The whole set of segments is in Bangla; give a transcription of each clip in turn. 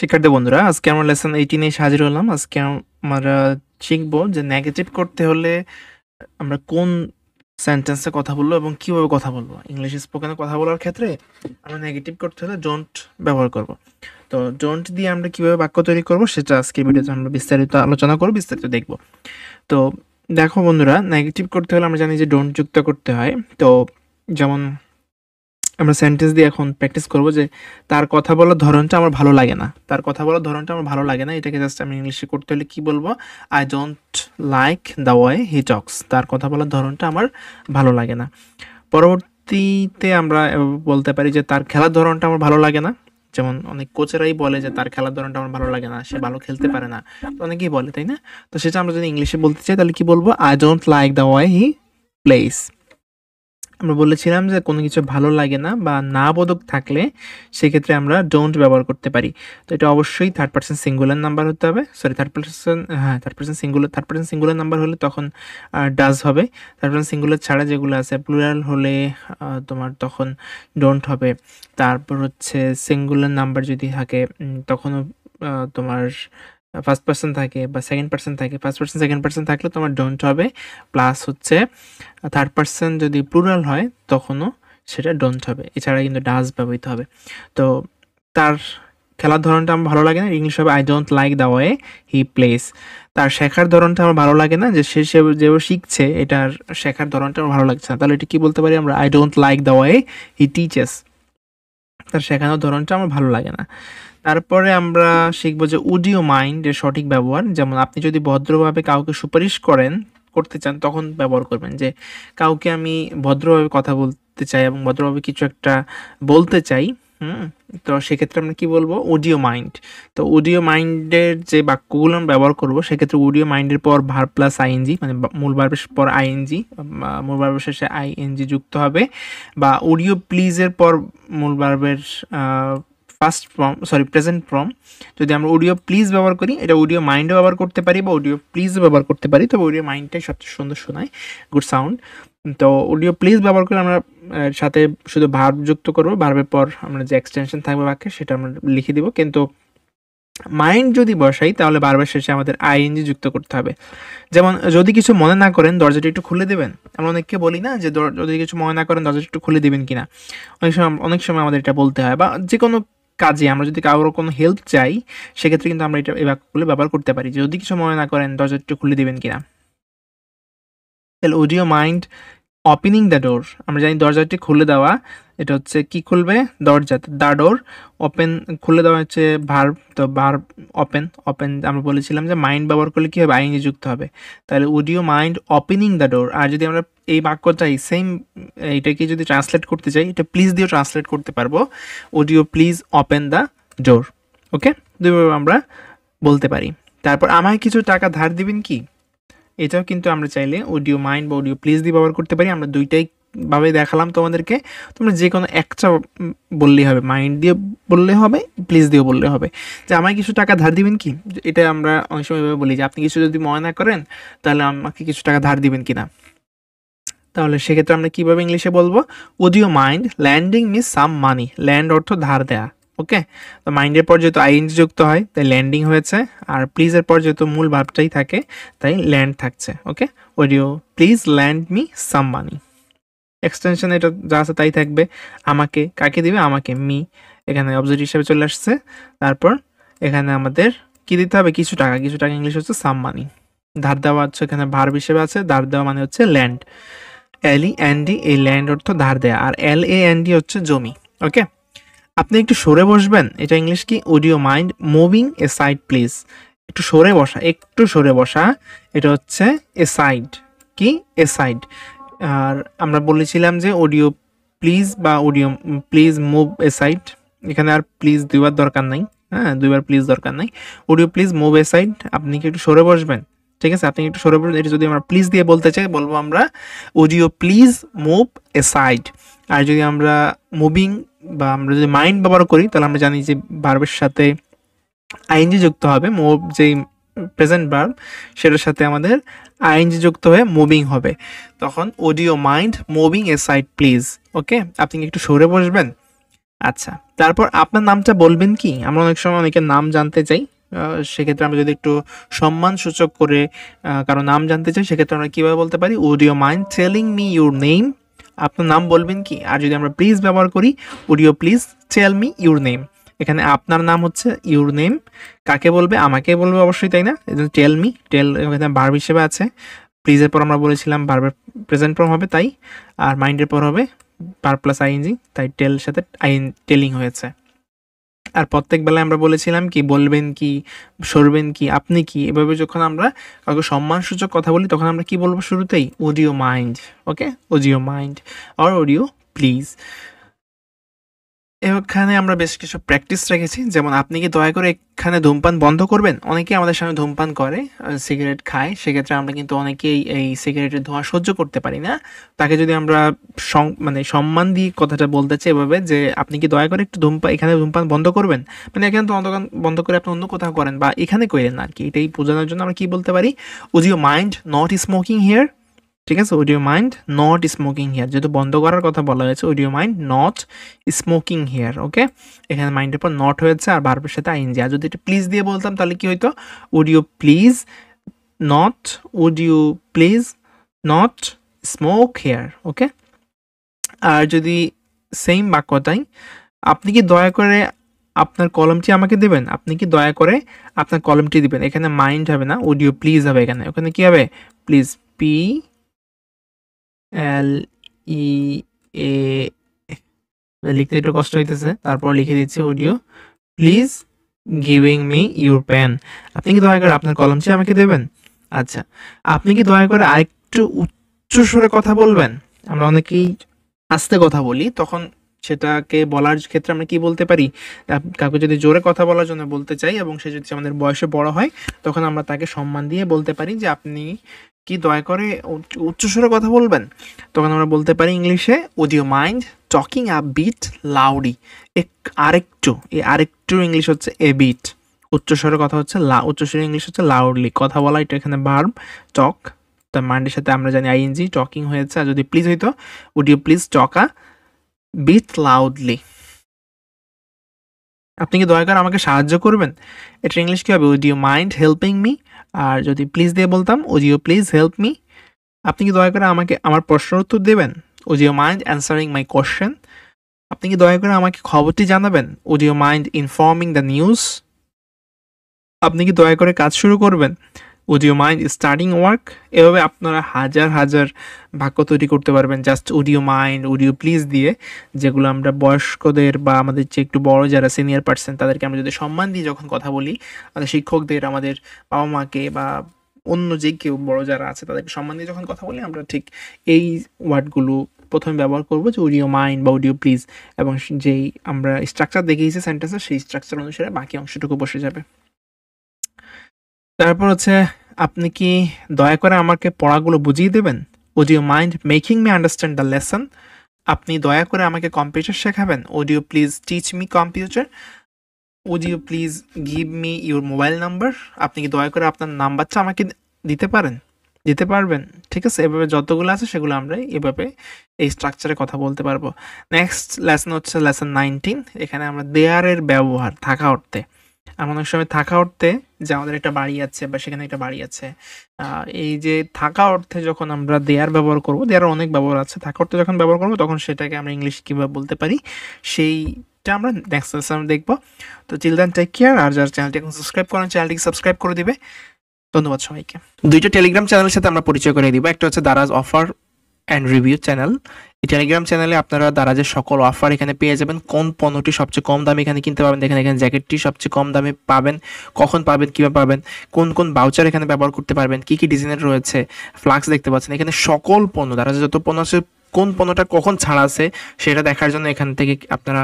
শিক্ষার্থী বন্ধুরা, আজকে আমরা লেসন 18 এ হাজির হলাম। আজকে আমরা শিখবো যে নেগেটিভ করতে হলে আমরা কোন সেন্টেন্সে কথা বলবো এবং কিভাবে কথা বলবো। ইংলিশ স্পোকেনে কথা বলার ক্ষেত্রে আমরা নেগেটিভ করতে হলে ডোন্ট ব্যবহার করব। তো ডোন্ট দিয়ে আমরা কিভাবে বাক্য তৈরি করব সেটা আজকে ভিডিওতে আমরা বিস্তারিত আলোচনা করব, বিস্তারিত দেখব। তো দেখো বন্ধুরা, নেগেটিভ করতে হলে আমরা জানি যে ডোন্ট যুক্ত করতে হয়। তো যেমন আমরা সেন্টেন্স দিয়ে এখন প্র্যাকটিস করব যে তার কথা বলার ধরনটা আমার ভালো লাগে না। তার কথা বলার ধরনটা আমার ভালো লাগে না, এটাকে জাস্ট আমি ইংলিশে করতে হলে কি বলবো? I don't like the way he talks. তার কথা বলার ধরনটা আমার ভালো লাগে না। পরবর্তীতে আমরা বলতে পারি যে তার খেলার ধরনটা আমার ভালো লাগে না। যেমন অনেক কোচেরাই বলে যে তার খেলার ধরনটা আমার ভালো লাগে না, সে ভালো খেলতে পারে না, অনেকেই বলে, তাই না? তো সেটা আমরা যদি ইংলিশে বলতে চাই তাহলে কি বলবো? I don't like the way he plays. আমরা বলেছিলাম যে কোনো কিছু ভালো লাগে না বা না বোধক থাকলে সেক্ষেত্রে আমরা ডোন্ট ব্যবহার করতে পারি। তো এটা অবশ্যই থার্ড পার্সন সিঙ্গুলার নাম্বার হতে হবে। থার্ড পার্সন সিঙ্গুলার নাম্বার হলে তখন ডাজ হবে। থার্ড পার্সন সিঙ্গুলার ছাড়া যেগুলো আছে প্লুরাল হলে তোমার তখন ডোন্ট হবে। তারপর হচ্ছে সিঙ্গুলার নাম্বার যদি থাকে তখনও তোমার ফার্স্ট পার্সন থাকে বা সেকেন্ড পার্সন থাকে, ফার্স্ট পার্সন সেকেন্ড পার্সন থাকলে তোমার ডোন্ট হবে। প্লাস হচ্ছে থার্ড পার্সন যদি প্লুরাল হয় তখনও সেটা ডোন্ট হবে। এছাড়া কিন্তু ডাজ ব্যবহৃত হবে। তো তার খেলার ধরনটা আমার ভালো লাগে না, ইংলিশ হবে I don't like the way he plays. তার শেখার ধরনটা আমার ভালো লাগে না, যে সে যেভাবে শিখছে এটার শেখার ধরনটা আমার ভালো লাগছে না। তাহলে এটা কি বলতে পারি আমরা? I don't like the way he teaches. তার শেখানোর ধরনটা আমার ভালো লাগে না। তারপরে আমরা শিখবো যে উড ইউ মাইন্ড এর সঠিক ব্যবহার। যেমন আপনি যদি ভদ্রভাবে কাউকে সুপারিশ করতে চান তখন ব্যবহার করবেন যে কাউকে আমি ভদ্রভাবে কথা বলতে চাই এবং ভদ্রভাবে কিছু একটা বলতে চাই। তো সেক্ষেত্রে আমরা কি বলবো? Audio mind. তো অডিও মাইন্ডের যে বাক্যগুলো আমরা ব্যবহার করবো সেক্ষেত্রে অডিও মাইন্ডের পর ভার্ব প্লাস আইএনজি, মানে মূল ভার্বের পর আইএনজি, মূল ভার্বের শেষে আইএনজি যুক্ত হবে। বা অডিও প্লিজের পর মূল ভার্বের প্রেজেন্ট ফর্ম। যদি আমরা অডিও প্লিজ ব্যবহার করি, এটা অডিও মাইন্ডও ব্যবহার করতে পারি বা অডিও প্লিজও ব্যবহার করতে পারি। তবে অডিও মাইন্ডটাই সবচেয়ে সুন্দর শোনায়, গুড সাউন্ড। তো অডিও প্লিজ ব্যবহার করে আমরা সাথে শুধু ভার্ব যুক্ত করবো, ভার্বের পর আমরা যে এক্সটেনশন থাকবে বাক্যে সেটা আমরা লিখে দিব। কিন্তু মাইন্ড যদি বসাই তাহলে ভার্বের শেষে আমাদের আইএনজি যুক্ত করতে হবে। যেমন যদি কিছু মনে না করেন দরজাটা একটু খুলে দেবেন। আমরা অনেককে বলি না যে যদি কিছু মনে না করেন দরজাটা একটু খুলে দেবেন কিনা। অনেক সময় আমাদের এটা বলতে হয়। বা যে কোনো কাজে আমরা যদি কারোর কোনো হেল্প চাই সেক্ষেত্রে কিন্তু আমরা এটা এই বাক্যগুলো ব্যবহার করতে পারি, যদি কিছু মনে না করেন দরজাটা একটু খুলে দেবেন কিনা। তাহলে would you mind opening the door. আমরা জানি দরজাটি খুলে দেওয়া, এটা হচ্ছে কি খুলবে? দরজা। দ্য ডোর ওপেন, খুলে দেওয়া হচ্ছে ভার্ব। তো ভার্ব ওপেন আমরা বলেছিলাম যে মাইন্ড ব্যবহার করলে কি হবে? আইএনজি যুক্ত হবে। তাহলে would you mind opening the door. আর যদি আমরা এই বাক্যটাই সেম এইটাকে যদি ট্রান্সলেট করতে চাই, এটা প্লিজ দিয়েও ট্রান্সলেট করতে পারবো, would you please open the door. Okay, দুইভাবে আমরা বলতে পারি। তারপর আমায় কিছু টাকা ধার দিবেন কি? এটাও কিন্তু আমরা চাইলে অডিও মাইন্ড বা অডিও প্লিজ দিয়ে ব্যবহার করতে পারি। আমরা দুইটাই ভাবে দেখালাম তোমাদেরকে, তোমরা যে কোনো একটা বললেই হবে, মাইন্ড দিয়ে বললে হবে, প্লিজ দিয়েও বললে হবে। যে আমায় কিছু টাকা ধার দিবেন কি, এটা আমরা অনেক সময় বলি যে আপনি কিছু যদি মনে না করেন তাহলে আমাকে কিছু টাকা ধার দিবেন কিনা। তাহলে সেক্ষেত্রে আমরা কিভাবে ইংলিশে বলবো? Would you mind lending me some money. Lend অর্থ ধার দেয়া। ওকে, তো মাইন্ডের পর যেহেতু আইএনজি যুক্ত হয় তাই ল্যান্ডিং হয়েছে, আর প্লিজের পর যেহেতু মূল ভার্বটাই থাকে তাই ল্যান্ড থাকছে। Okay, would you please lend me some money. Extension এটা যা আছে তাই থাকবে। আমাকে, কাকে দিবে? আমাকে, মি, এখানে অবজেক্ট হিসেবে চলে আসছে। তারপর এখানে আমাদের কি দিতে হবে? কিছু টাকা। কিছু টাকা ইংলিশ হচ্ছে সাম মানি। ধার দেওয়া হচ্ছে এখানে ভার্ব হিসেবে আছে, ধার দেওয়া মানে হচ্ছে ল্যান্ড। LEND, এই ল্যান্ড অর্থ ধার দেয়া, আর LAND হচ্ছে জমি। ওকে, আপনি একটু সরে বসবেন, এটা ইংলিশ কি? Would you mind moving aside please. একটু সরে বসা, একটু সরে বসা, এটা হচ্ছে এ সাইড। কি? এ সাইড। আর আমরা বলেছিলাম যে অডিও প্লিজ বা audio please move A side, এখানে আর প্লিজ দুইবার দরকার নাই। হ্যাঁ, দুইবার প্লিজ দরকার নাই। Audio please move A side, আপনি কি একটু সরে বসবেন? ঠিক আছে, আপনি একটু সরে বসবেন। এটা যদি আমরা প্লিজ দিয়ে বলতে চাই বলবো আমরা would you please move aside. আর যদি আমরা মুভিং বা আমরা যদি মাইন্ড ব্যবহার করি তাহলে আমরা জানি যে ভার্বের সাথে আইএনজি যুক্ত হবে। মুভ যেই প্রেজেন্ট ভার্ব সেটার সাথে আমাদের আইএনজি যুক্ত হয়ে মুভিং হবে। তখন would you mind moving aside please. Okay, আপনি একটু সরে বসবেন? আচ্ছা, তারপর আপনার নামটা বলবেন কি? আমরা অনেক সময় অনেকের নাম জানতে চাই। সেক্ষেত্রে আমরা যদি একটু সম্মানসূচক করে কারো নাম জানতে চাই, সেক্ষেত্রে আমরা কিভাবে বলতে পারি? Would you mind telling me your name? আপনার নাম বলবেন কি? আর যদি আমরা প্লিজ ব্যবহার করি, Would you please tell me your name? এখানে আপনার নাম হচ্ছে your name, কাকে বলবে? আমাকে বলবে অবশ্যই, তাই না? এজন্য tell me, tell এখানে ভার্ব হিসেবে আছে। প্লিজের পর আমরা বলেছিলাম ভার্বের প্রেজেন্ট ফর্ম হবে, তাই। আর মাইন্ডের পর হবে ভার্ব প্লাস আইএনজি, তাই টেল সাথে টেলিং হয়েছে। আর প্রত্যেক বেলায় আমরা বলেছিলাম কি, বলবেন কি, সরবেন কি, আপনি কি, এভাবে যখন আমরা কাউকে সম্মানসূচক কথা বলি তখন আমরা কি বলবো শুরুতেই? would you mind, okay, would you mind or would you please। এখানে আমরা বেশ কিছু প্র্যাকটিস রেখেছি, যেমন আপনি কি দয়া করে এখানে ধূমপান বন্ধ করবেন? অনেকেই আমাদের সামনে ধূমপান করে, সিগারেট খায়, সেক্ষেত্রে আমরা কিন্তু অনেকেই এই সিগারেটের ধোঁয়া সহ্য করতে পারি না। তাকে যদি আমরা মানে সম্মান দিয়ে কথাটা বলতে চাই এভাবে যে আপনি কি দয়া করে একটু এখানে ধূমপান বন্ধ করবেন, মানে এখানে তো বন্ধ করে আপনি অন্য কোথাও করেন বা এখানে করেন না আর কি, এটাই বোঝানোর জন্য আমরা কি বলতে পারি? would you mind not smoking here? ঠিক আছে, would you mind not smoking here, যেহেতু বন্ধ করার কথা বলা হয়েছে, would you mind not smoking here, ওকে। এখানে মাইন্ডের পর নট হয়েছে আর ভার্বের সাথে আইএনজি। আর যদি এটা প্লিজ দিয়ে বলতাম তাহলে কি হইতো? would you please not smoke here, ওকে। আর যদি সেম বাক্যটাই, আপনি কি দয়া করে আপনার কলমটি আমাকে দেবেন, আপনি কি দয়া করে আপনার কলমটি দিবেন, এখানে মাইন্ড হবে না, would you please হবে এখানে, ওখানে কি হবে? প্লিজ, PLEA, লিখতে একটু কষ্ট হইতেছে, তারপর লিখে দিচ্ছি would you please giving me your pen, আপনি কি দয়া করে আপনার কলমটি আমাকে দেবেন। আচ্ছা, আপনি কি দয়া করে আরেকটু উচ্চ স্বরে কথা বলবেন? আমরা অনেকেই আস্তে কথা বলি, তখন সেটাকে বলার ক্ষেত্রে আমরা কি বলতে পারি? কাউকে যদি জোরে কথা বলার জন্য বলতে চাই এবং সে যদি আমাদের বয়সে বড় হয়, তখন আমরা তাকে সম্মান দিয়ে বলতে পারি যে আপনি কি দয়া করে উচ্চস্বরে কথা বলবেন। তখন আমরা বলতে পারি ইংলিশে would you mind talking a bit loudly, আরেকটু, এই আরেকটু ইংলিশ হচ্ছে a bit, উচ্চস্বরে কথা হচ্ছে উচ্চস্বরে ইংলিশ হচ্ছে লাউডলি, কথা বলা, এটা এখানে ভার্ব টক, তার মাইন্ডের সাথে আমরা জানি আইএনজি, টকিং হয়েছে। আর যদি প্লিজ হইতো would you please talk a bit loudly, আপনি কি দয়া করে আমাকে সাহায্য করবেন, এটা ইংলিশ কি হবে? would you mind helping me। আর যদি প্লিজ দিয়ে বলতাম would you please help me, আপনি কি দয়া করে আমাকে আমার প্রশ্নের উত্তর দেবেন, would you mind answering my question, আপনি কি দয়া করে আমাকে খবরটি জানাবেন, would you mind informing the news, আপনি কি দয়া করে কাজ শুরু করবেন, would you mind starting work। এভাবে আপনারা হাজার হাজার বাক্য তৈরি করতে পারবেন just would you mind, would you please দিয়ে, যেগুলো আমরা বয়স্কদের বা আমাদের যে একটু বড় যারা সিনিয়র পার্সন তাদেরকে আমরা যদি সম্মান দিয়ে যখন কথা বলি, আমাদের শিক্ষকদের, আমাদের বাবা মাকে বা অন্য যে কেউ বড় যারা আছে তাদেরকে সম্মান দিয়ে যখন কথা বলি, আমরা ঠিক এই ওয়ার্ডগুলো প্রথমে ব্যবহার করবো যে would you mind বা would you please, এবং যেই আমরা স্ট্রাকচার দেখিয়েছি সেন্টেন্সের সেই স্ট্রাকচার অনুসারে বাকি অংশটুকু বসে যাবে। তারপর হচ্ছে আপনি কি দয়া করে আমাকে পড়াগুলো বুঝিয়ে দেবেন, would you mind making me understand the lesson, আপনি দয়া করে আমাকে computer শেখাবেন, would you please teach me computer, would you please give me your mobile number, আপনি কি দয়া করে আপনার নাম্বারটা আমাকে দিতে পারবেন। ঠিক আছে, এভাবে যতগুলো আছে সেগুলো আমরা এভাবে এই স্ট্রাকচারে কথা বলতে পারবো। নেক্সট লেসন হচ্ছে লেসন 19, এখানে আমরা দেয়ারের ব্যবহার থাকা অর্থে। আমরা অনেক সময় থাকা অর্থে যে আমাদের একটা বাড়ি আছে বা সেখানে একটা বাড়ি আছে, এই যে থাকা অর্থে যখন আমরা দেয়ার ব্যবহার করবো, দেয়ার অনেক ব্যবহার আছে, থাকা অর্থে যখন ব্যবহার করবো তখন সেটাকে আমরা ইংলিশ কীভাবে বলতে পারি সেইটা আমরা নেক্সট লেসনে দেখবো। তো চিলড্রেন টেক কেয়ার, আর যারা চ্যানেলটি এখন সাবস্ক্রাইব করেন চ্যানেলটিকে সাবস্ক্রাইব করে দিবে। ধন্যবাদ সবাইকে। দুইটা টেলিগ্রাম চ্যানেলের সাথে আমরা পরিচয় করে দিব, একটা হচ্ছে Daraz offer and review channel. এই টেলিগ্রাম চ্যানেলে আপনারা দারাজের সকল অফার এখানে পেয়ে যাবেন, কোন পণ্যটি সবচেয়ে কম দামে এখানে কিনতে পাবেন, দেখেন এখানে জ্যাকেটটি সবচেয়ে কম দামে পাবেন, কখন পাবেন, কীভাবে পাবেন, কোন কোন বাউচার এখানে ব্যবহার করতে পারবেন, কী কী ডিজাইনের রয়েছে, ফ্লাক্স দেখতে পাচ্ছেন, এখানে সকল পণ্য দারাজের যত পণ্য আছে কোন পণ্যটা কখন ছাড়া আছে সেটা দেখার জন্য এখান থেকে আপনারা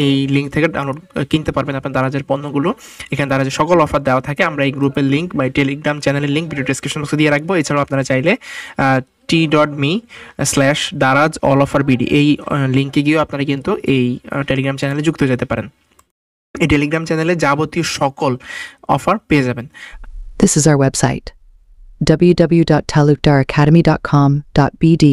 এই লিঙ্ক থেকে ডাউনলোড কিনতে পারবেন আপনার দারাজের পণ্যগুলো। এখানে দারাজের সকল অফার দেওয়া থাকে। আমরা এই গ্রুপের লিঙ্ক বা টেলিগ্রাম চ্যানেলের লিঙ্ক ভিডিও ডেসক্রিপশন বক্সে দিয়ে রাখবো। এছাড়াও আপনারা চাইলে t.me/daraj all offer bd এই লিঙ্কে গিয়েও আপনারা কিন্তু এই টেলিগ্রাম চ্যানেলে যুক্ত হয়ে যেতে পারেন। এই টেলিগ্রাম চ্যানেলে যাবতীয় সকল অফার পেয়ে যাবেন। This is our website www.talukdaracademy.com.bd